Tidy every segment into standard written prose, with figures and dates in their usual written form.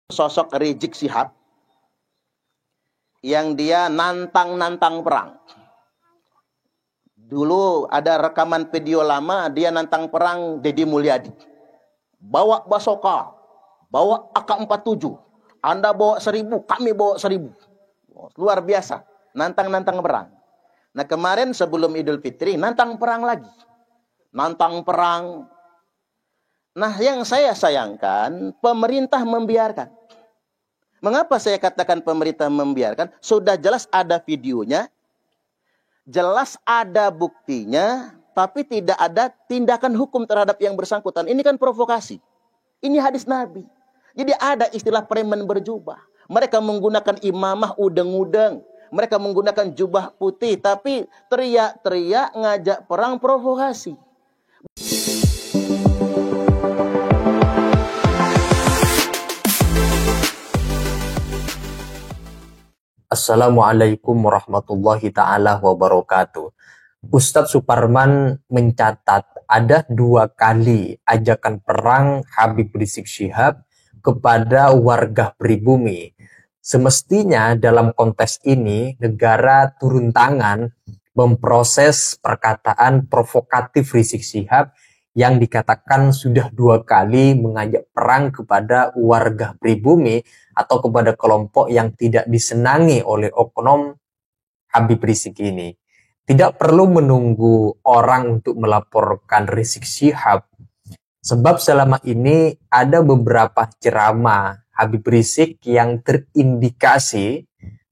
Sosok Rizik Syihab yang dia nantang perang. Dulu ada rekaman video lama dia nantang perang Deddy Mulyadi. Bawa basoka, bawa AK-47. Anda bawa 1000, kami bawa 1000. Luar biasa, nantang perang. Nah kemarin sebelum Idul Fitri nantang perang lagi. Nantang perang. Nah yang saya sayangkan pemerintah membiarkan. Mengapa saya katakan pemerintah membiarkan? Sudah jelas ada videonya, jelas ada buktinya, tapi tidak ada tindakan hukum terhadap yang bersangkutan. Ini kan provokasi. Ini hadis Nabi. Jadi ada istilah preman berjubah. Mereka menggunakan imamah udeng-udeng. Mereka menggunakan jubah putih, tapi teriak-teriak ngajak perang provokasi. Assalamualaikum warahmatullahi ta'ala wabarakatuh. Ustadz Suparman mencatat ada 2 kali ajakan perang Habib Rizik Syihab kepada warga pribumi. Semestinya dalam konteks ini negara turun tangan memproses perkataan provokatif Rizik Syihab yang dikatakan sudah 2 kali mengajak perang kepada warga pribumi atau kepada kelompok yang tidak disenangi oleh oknum Habib Rizik ini. Tidak perlu menunggu orang untuk melaporkan Rizik Syihab, sebab selama ini ada beberapa ceramah Habib Rizik yang terindikasi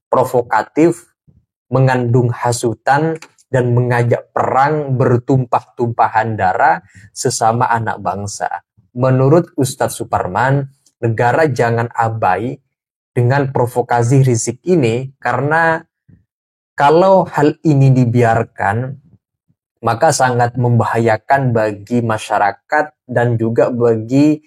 provokatif, mengandung hasutan, dan mengajak perang bertumpah-tumpahan darah sesama anak bangsa. Menurut Ustadz Suparman, negara jangan abai dengan provokasi Rizik ini, karena kalau hal ini dibiarkan maka sangat membahayakan bagi masyarakat dan juga bagi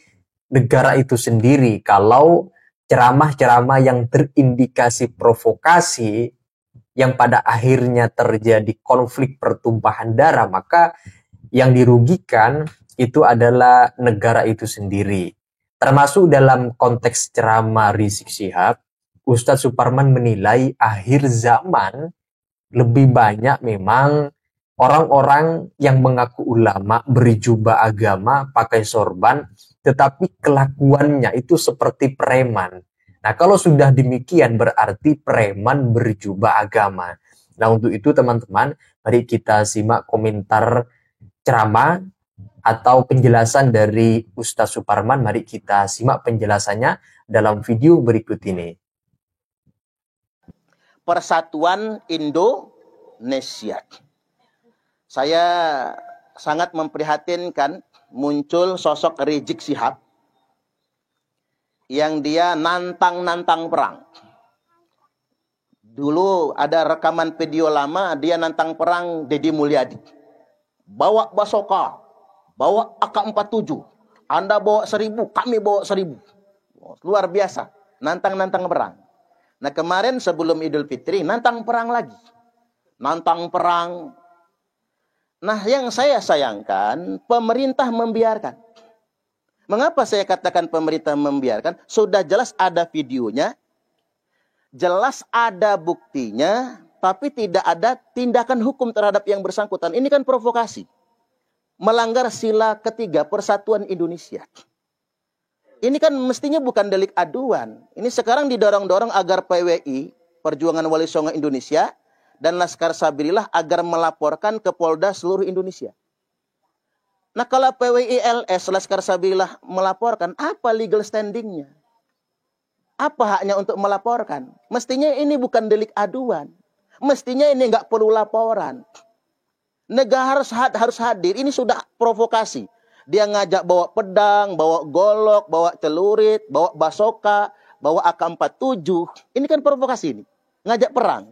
negara itu sendiri. Kalau ceramah-ceramah yang terindikasi provokasi yang pada akhirnya terjadi konflik pertumpahan darah, maka yang dirugikan itu adalah negara itu sendiri. Termasuk dalam konteks ceramah Rizik Syihab, Ustadz Suparman menilai akhir zaman lebih banyak memang orang-orang yang mengaku ulama, berjubah agama, pakai sorban, tetapi kelakuannya itu seperti preman. Nah, kalau sudah demikian berarti preman berjubah agama. Nah, untuk itu teman-teman, mari kita simak komentar ceramah atau penjelasan dari Ustadz Suparman. Mari kita simak penjelasannya dalam video berikut ini. Persatuan Indonesia. Saya sangat memprihatinkan muncul sosok Rizik Syihab yang dia nantang perang. Dulu ada rekaman video lama dia nantang perang Deddy Mulyadi. Bawa basoka, bawa AK-47. Anda bawa 1000, kami bawa 1000. Luar biasa, nantang perang. Nah kemarin sebelum Idul Fitri nantang perang lagi. Nantang perang. Nah yang saya sayangkan pemerintah membiarkan. Mengapa saya katakan pemerintah membiarkan? Sudah jelas ada videonya, jelas ada buktinya, tapi tidak ada tindakan hukum terhadap yang bersangkutan. Ini kan provokasi. Melanggar sila ketiga Persatuan Indonesia. Ini kan mestinya bukan delik aduan. Ini sekarang didorong-dorong agar PWI, Perjuangan Wali Songo Indonesia, dan Laskar Sabilillah agar melaporkan ke Polda seluruh Indonesia. Nah kalau PWI LS, Laskar Sabilillah melaporkan, apa legal standingnya? Apa haknya untuk melaporkan? Mestinya ini bukan delik aduan. Mestinya ini nggak perlu laporan. Negara harus hadir. Ini sudah provokasi. Dia ngajak bawa pedang, bawa golok, bawa celurit, bawa basoka, bawa AK-47. Ini kan provokasi ini. Ngajak perang.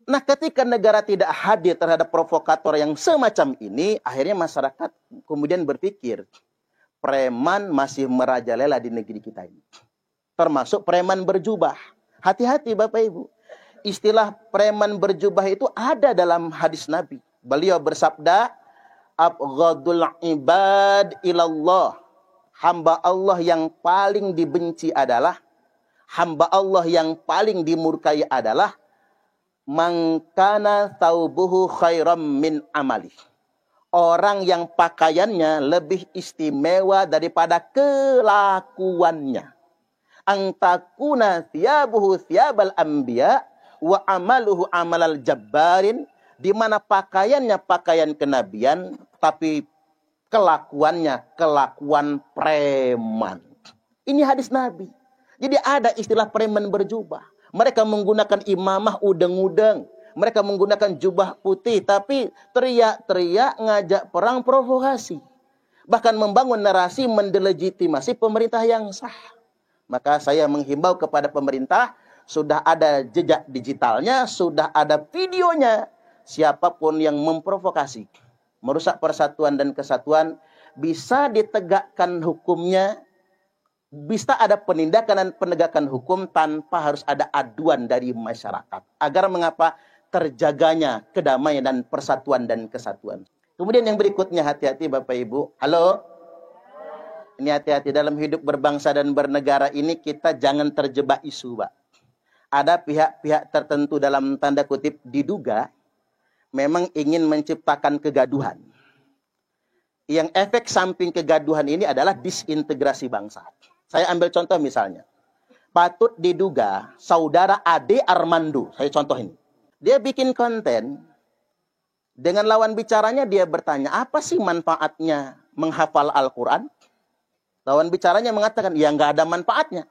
Nah ketika negara tidak hadir terhadap provokator yang semacam ini, akhirnya masyarakat kemudian berpikir, preman masih merajalela di negeri kita ini. Termasuk preman berjubah. Hati-hati Bapak Ibu. Istilah preman berjubah itu ada dalam hadis Nabi. Beliau bersabda, abghadul ibad ilallah hamba Allah yang paling dibenci adalah, hamba Allah yang paling dimurkai adalah man kana thawbuhu khairam min amali. Orang yang pakaiannya lebih istimewa daripada kelakuannya. Antakuna thiyabuhu thiyabal anbiya wa amaluhu amalal jabbarin, di mana pakaiannya pakaian kenabian tapi kelakuannya kelakuan preman. Ini hadis Nabi. Jadi ada istilah preman berjubah. Mereka menggunakan imamah udeng-udeng. Mereka menggunakan jubah putih, tapi teriak-teriak ngajak perang provokasi. Bahkan membangun narasi mendelegitimasi pemerintah yang sah. Maka saya menghimbau kepada pemerintah, sudah ada jejak digitalnya, sudah ada videonya. Siapapun yang memprovokasi, merusak persatuan dan kesatuan, bisa ditegakkan hukumnya, bisa ada penindakan dan penegakan hukum tanpa harus ada aduan dari masyarakat. Agar mengapa terjaganya kedamaian dan persatuan dan kesatuan. Kemudian yang berikutnya, hati-hati Bapak Ibu. Halo? Ini hati-hati dalam hidup berbangsa dan bernegara ini, kita jangan terjebak isu, Pak. Ada pihak-pihak tertentu dalam tanda kutip diduga memang ingin menciptakan kegaduhan. Yang efek samping kegaduhan ini adalah disintegrasi bangsa. Saya ambil contoh misalnya. Patut diduga saudara Ade Armando, saya contoh ini. Dia bikin konten, dengan lawan bicaranya dia bertanya, apa sih manfaatnya menghafal Al-Quran? Lawan bicaranya mengatakan, ya nggak ada manfaatnya.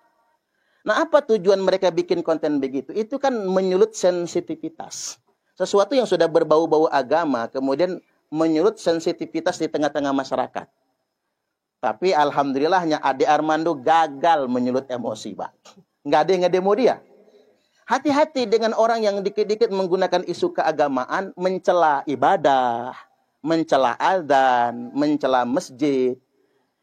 Nah, apa tujuan mereka bikin konten begitu? Itu kan menyulut sensitivitas. Sesuatu yang sudah berbau-bau agama, kemudian menyulut sensitivitas di tengah-tengah masyarakat. Tapi alhamdulillahnya Ade Armando gagal menyulut emosi, Pak. Nggak ada yang ngedemo dia. Hati-hati dengan orang yang dikit-dikit menggunakan isu keagamaan, mencela ibadah, mencela azan, mencela masjid.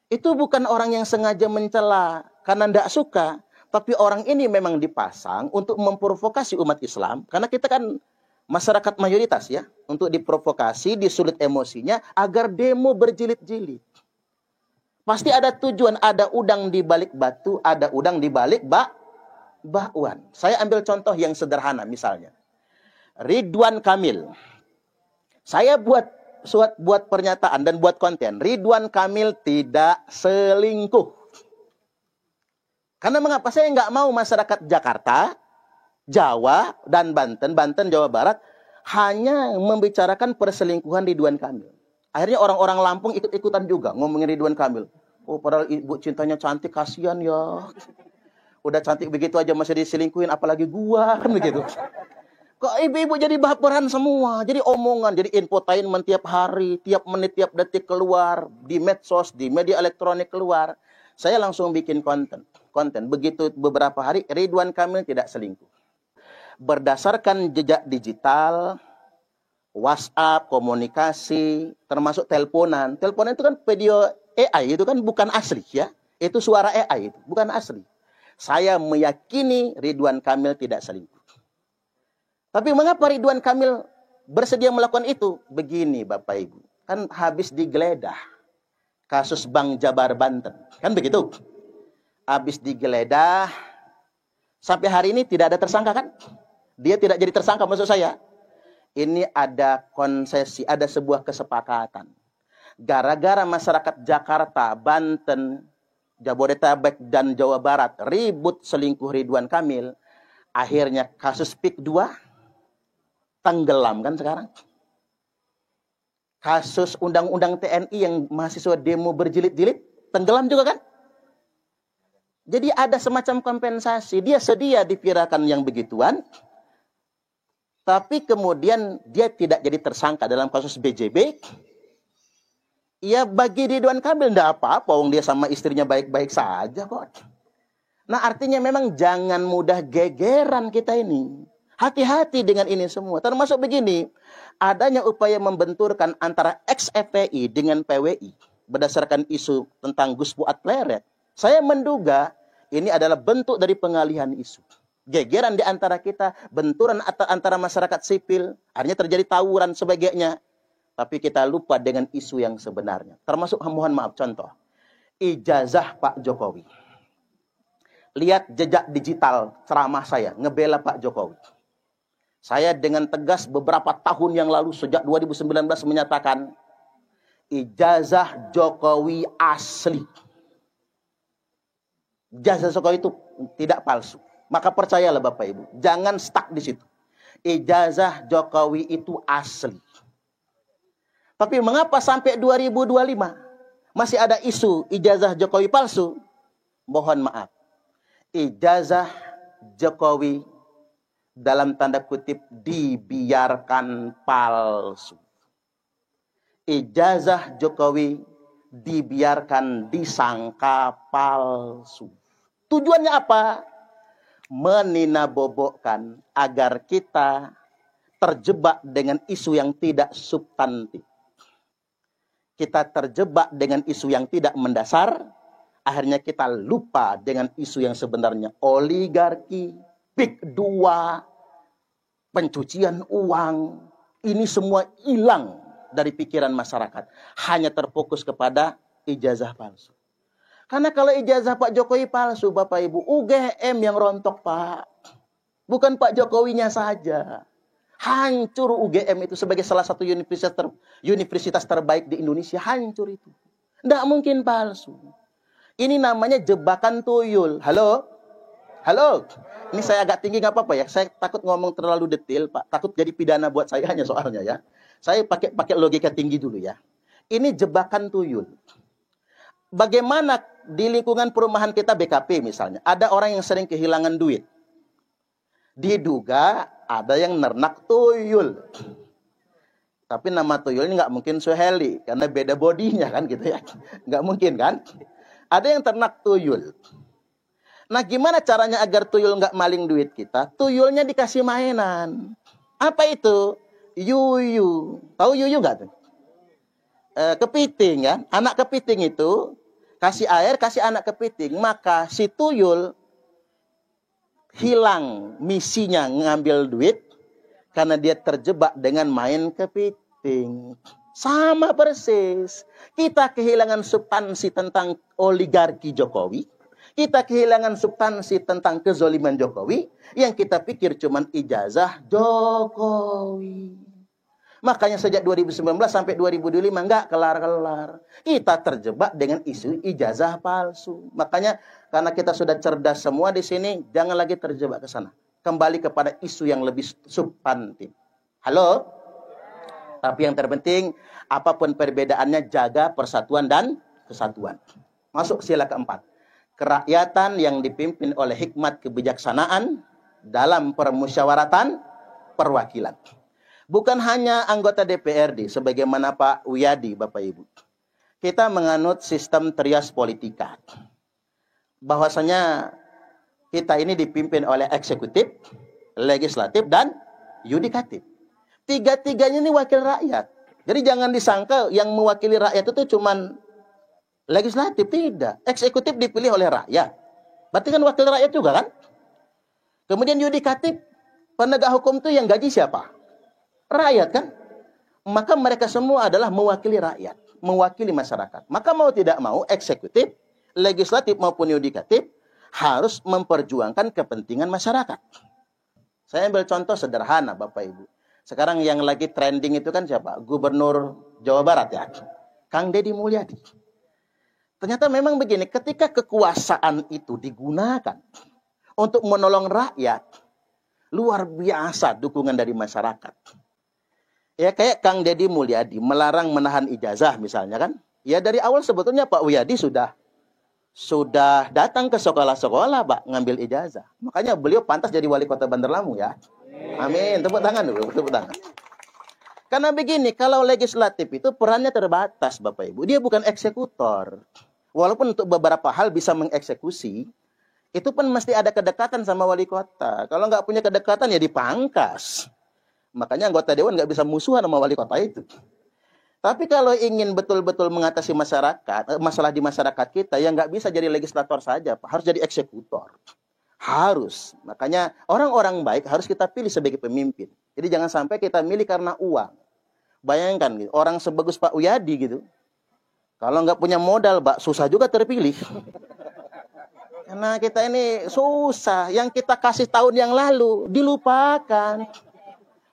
Itu bukan orang yang sengaja mencela karena tidak suka. Tapi orang ini memang dipasang untuk memprovokasi umat Islam. Karena kita kan masyarakat mayoritas ya. Untuk diprovokasi, disulit emosinya agar demo berjilid-jilid. Pasti ada tujuan, ada udang di balik batu, ada udang di balik bakwan. Saya ambil contoh yang sederhana misalnya. Ridwan Kamil. Saya buat pernyataan dan buat konten. Ridwan Kamil tidak selingkuh. Karena mengapa? Saya nggak mau masyarakat Jakarta, Jawa, dan Banten, Jawa Barat hanya membicarakan perselingkuhan Ridwan Kamil. Akhirnya orang-orang Lampung ikut-ikutan juga ngomongin Ridwan Kamil. Oh, padahal ibu cintanya cantik, kasihan ya. Udah cantik begitu aja masih diselingkuhin, apalagi gua, kan begitu. Kok ibu-ibu jadi baperan semua, jadi omongan, jadi infotainment tiap hari, tiap menit, tiap detik keluar, di medsos, di media elektronik keluar. Saya langsung bikin konten. Begitu beberapa hari, Ridwan Kamil tidak selingkuh. Berdasarkan jejak digital, WhatsApp, komunikasi, termasuk teleponan. Teleponan itu kan video AI, itu kan bukan asli ya. Itu suara AI, itu bukan asli. Saya meyakini Ridwan Kamil tidak selingkuh. Tapi mengapa Ridwan Kamil bersedia melakukan itu? Begini Bapak Ibu, kan habis digeledah kasus Bank Jabar Banten. Kan begitu? Habis digeledah, sampai hari ini tidak ada tersangka kan? Dia tidak jadi tersangka maksud saya. Ini ada konsesi, ada sebuah kesepakatan. Gara-gara masyarakat Jakarta, Banten, Jabodetabek, dan Jawa Barat ribut selingkuh Ridwan Kamil, akhirnya kasus PIK 2 tenggelam kan sekarang. Kasus undang-undang TNI yang mahasiswa demo berjilid-jilid, tenggelam juga kan? Jadi ada semacam kompensasi. Dia sedia dipirakan yang begituan, tapi kemudian dia tidak jadi tersangka dalam kasus BJB. Ya bagi Ridwan Kamil tidak apa-apa, wong dia sama istrinya baik-baik saja kok. Nah artinya memang jangan mudah gegeran kita ini. Hati-hati dengan ini semua. Termasuk begini, adanya upaya membenturkan antara ex-FPI dengan PWI berdasarkan isu tentang Gus Fuad Pleret. Saya menduga ini adalah bentuk dari pengalihan isu. Gegeran di antara kita, benturan antara masyarakat sipil, akhirnya terjadi tawuran sebagainya. Tapi kita lupa dengan isu yang sebenarnya. Termasuk, mohon maaf, contoh. ijazah Pak Jokowi. Lihat jejak digital ceramah saya, ngebela Pak Jokowi. Saya dengan tegas beberapa tahun yang lalu, sejak 2019 menyatakan, ijazah Jokowi asli. Ijazah Jokowi itu tidak palsu. Maka percayalah Bapak Ibu, jangan stuck di situ. Ijazah Jokowi itu asli. Tapi mengapa sampai 2025 masih ada isu ijazah Jokowi palsu? Mohon maaf. Ijazah Jokowi dalam tanda kutip dibiarkan palsu. Ijazah Jokowi dibiarkan disangka palsu. Tujuannya apa? Meninabobokkan agar kita terjebak dengan isu yang tidak substantif. Kita terjebak dengan isu yang tidak mendasar, akhirnya kita lupa dengan isu yang sebenarnya. Oligarki, PIK 2, pencucian uang, ini semua hilang dari pikiran masyarakat. Hanya terfokus kepada ijazah palsu. Karena kalau ijazah Pak Jokowi palsu, Bapak Ibu, UGM yang rontok, Pak. Bukan Pak Jokowinya saja. Hancur UGM itu sebagai salah satu universitas terbaik di Indonesia. Hancur itu. Tidak mungkin palsu. Ini namanya jebakan tuyul. Halo? Halo? Ini saya agak tinggi, nggak apa-apa ya. Saya takut ngomong terlalu detail, Pak. Takut jadi pidana buat saya hanya soalnya ya. Saya pakai logika tinggi dulu ya. Ini jebakan tuyul. Bagaimana di lingkungan perumahan kita BKP misalnya, ada orang yang sering kehilangan duit. Diduga ada yang nernak tuyul. Tapi nama tuyul ini nggak mungkin Suheli, karena beda bodinya kan gitu ya. Nggak mungkin kan? Ada yang ternak tuyul. Nah gimana caranya agar tuyul nggak maling duit kita? Tuyulnya dikasih mainan. Apa itu? Yuyu. Tahu yuyu nggak tuh? Kepiting ya. Anak kepiting itu kasih air, kasih anak kepiting. Maka si tuyul hilang misinya ngambil duit karena dia terjebak dengan main kepiting. Sama persis. Kita kehilangan substansi tentang oligarki Jokowi. Kita kehilangan substansi tentang kezoliman Jokowi. Yang kita pikir cuman ijazah Jokowi. Makanya sejak 2019 sampai 2025 nggak kelar-kelar. Kita terjebak dengan isu ijazah palsu. Makanya karena kita sudah cerdas semua di sini, jangan lagi terjebak ke sana. Kembali kepada isu yang lebih substantif. Halo? Tapi yang terpenting, apapun perbedaannya, jaga persatuan dan kesatuan. Masuk sila keempat. Kerakyatan yang dipimpin oleh hikmat kebijaksanaan dalam permusyawaratan perwakilan. Bukan hanya anggota DPRD, sebagaimana Pak Wiyadi, Bapak Ibu. Kita menganut sistem trias politika. Bahwasanya kita ini dipimpin oleh eksekutif, legislatif, dan yudikatif. Tiga-tiganya ini wakil rakyat. Jadi jangan disangka yang mewakili rakyat itu cuman legislatif, tidak. Eksekutif dipilih oleh rakyat. Berarti kan wakil rakyat juga kan? Kemudian yudikatif, penegak hukum itu yang gaji siapa? Rakyat kan? Maka mereka semua adalah mewakili rakyat, mewakili masyarakat. Maka mau tidak mau, eksekutif, legislatif maupun yudikatif harus memperjuangkan kepentingan masyarakat. Saya ambil contoh sederhana, Bapak Ibu. Sekarang yang lagi trending itu kan siapa? Gubernur Jawa Barat ya, Kang Deddy Mulyadi. Ternyata memang begini, ketika kekuasaan itu digunakan untuk menolong rakyat, luar biasa dukungan dari masyarakat. Ya kayak Kang Deddy Mulyadi melarang menahan ijazah misalnya kan. Ya dari awal sebetulnya Pak Wiyadi sudah datang ke sekolah-sekolah Pak ngambil ijazah. Makanya beliau pantas jadi wali kota Bandar Lampung ya. Amin. Tepuk tangan dulu, tepuk tangan. Karena begini, kalau legislatif itu perannya terbatas Bapak Ibu. Dia bukan eksekutor. Walaupun untuk beberapa hal bisa mengeksekusi, itu pun mesti ada kedekatan sama wali kota. Kalau nggak punya kedekatan ya dipangkas. Makanya anggota dewan nggak bisa musuhan sama wali kota itu. Tapi kalau ingin betul-betul mengatasi masalah di masyarakat kita, ya nggak bisa jadi legislator saja, Pak. Harus jadi eksekutor. Harus. Makanya orang-orang baik harus kita pilih sebagai pemimpin. Jadi jangan sampai kita milih karena uang. Bayangkan, gitu, orang sebagus Pak Wiyadi gitu. Kalau nggak punya modal, Pak, susah juga terpilih. Karena kita ini susah. Yang kita kasih tahun yang lalu dilupakan.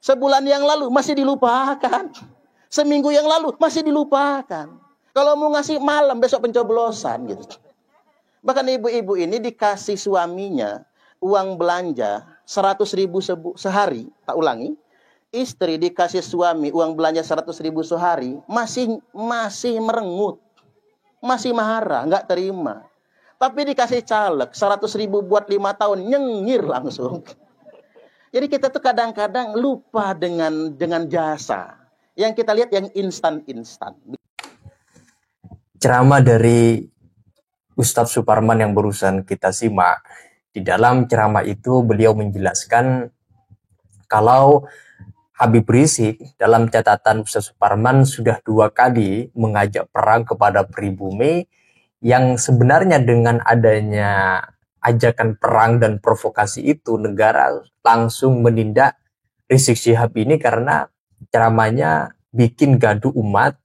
Sebulan yang lalu masih dilupakan. Seminggu yang lalu masih dilupakan. Kalau mau ngasih malam besok pencoblosan gitu. Bahkan ibu-ibu ini dikasih suaminya uang belanja 100.000 sehari, tak ulangi. Istri dikasih suami uang belanja 100.000 sehari, masih merengut. Masih marah, nggak terima. Tapi dikasih caleg 100.000 buat 5 tahun, nyengir langsung. Jadi kita tuh kadang-kadang lupa dengan jasa. Yang kita lihat yang instan-instan. Ceramah dari Ustadz Suparman yang barusan kita simak, di dalam ceramah itu beliau menjelaskan kalau Habib Rizik dalam catatan Ustadz Suparman sudah 2 kali mengajak perang kepada pribumi, yang sebenarnya dengan adanya ajakan perang dan provokasi itu negara langsung menindak Rizik Syihab ini karena ceramahnya bikin gaduh umat,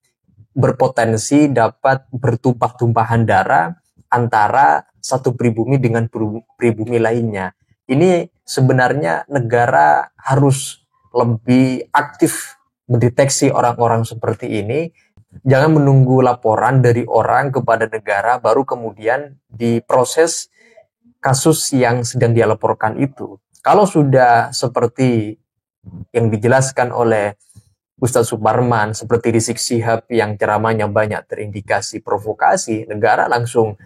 berpotensi dapat bertumpah-tumpahan darah antara satu pribumi dengan pribumi lainnya. Ini sebenarnya negara harus lebih aktif mendeteksi orang-orang seperti ini. Jangan menunggu laporan dari orang kepada negara baru kemudian diproses kasus yang sedang dia laporkan itu. Kalau sudah seperti yang dijelaskan oleh Ustadz Suparman, seperti Rizik Syihab yang ceramahnya banyak terindikasi provokasi, negara langsung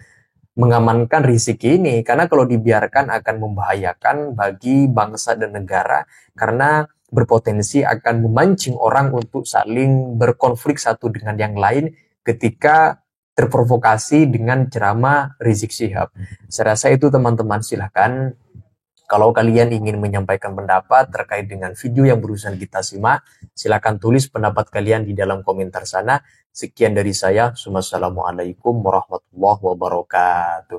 mengamankan Rizik ini, karena kalau dibiarkan akan membahayakan bagi bangsa dan negara, karena berpotensi akan memancing orang untuk saling berkonflik satu dengan yang lain ketika terprovokasi dengan ceramah Rizik Syihab. Saya rasa itu teman-teman, silahkan kalau kalian ingin menyampaikan pendapat terkait dengan video yang barusan kita simak, silakan tulis pendapat kalian di dalam komentar sana. Sekian dari saya. Wassalamualaikum warahmatullahi wabarakatuh.